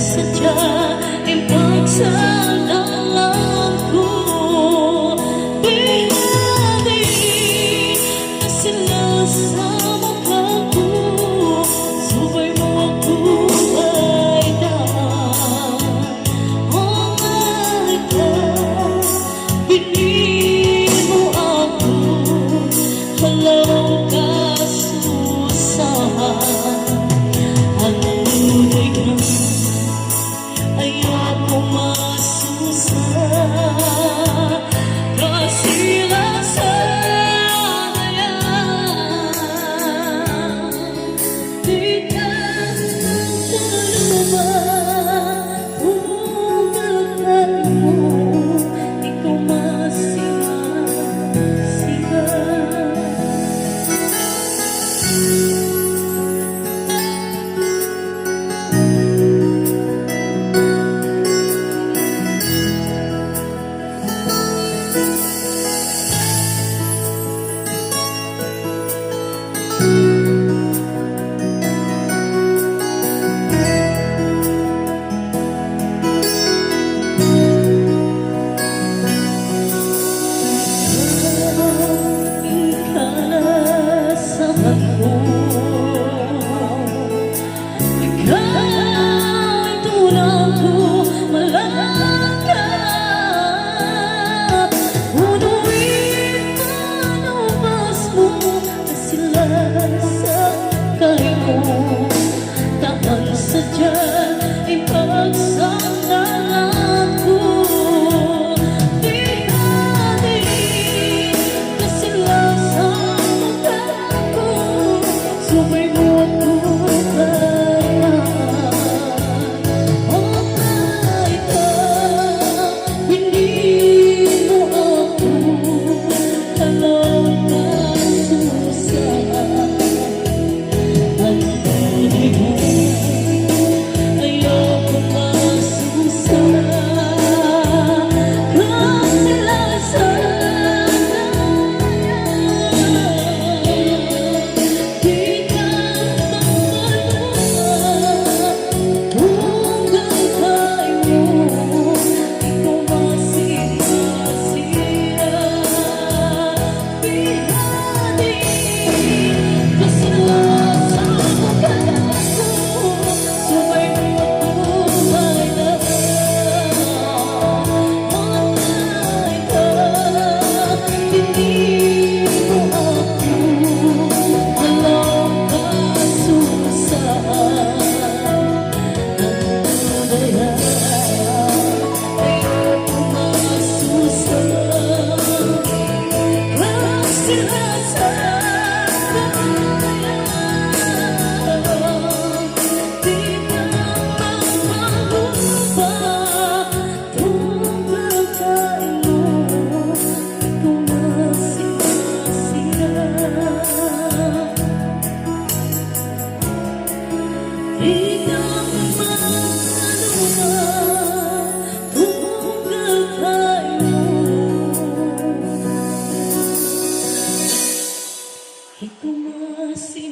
Saja ipagsalaan ko, pinadi na sila sa mukha ko. Subay mo ako ay daan, oh my God, pinili mo ako, walang kasusahan. Ang tunay ka ayoko masusa, kasi nasanayan. Di ka nagtuluma kung akala mo ikaw masiga-siga. Saja ipagsalaan ko, pinadi na sila sa mukha ko. Subay mo ako kaya, oh my God, hindi mo ako walang kasusahan. Ang tunay mo Ikaw masih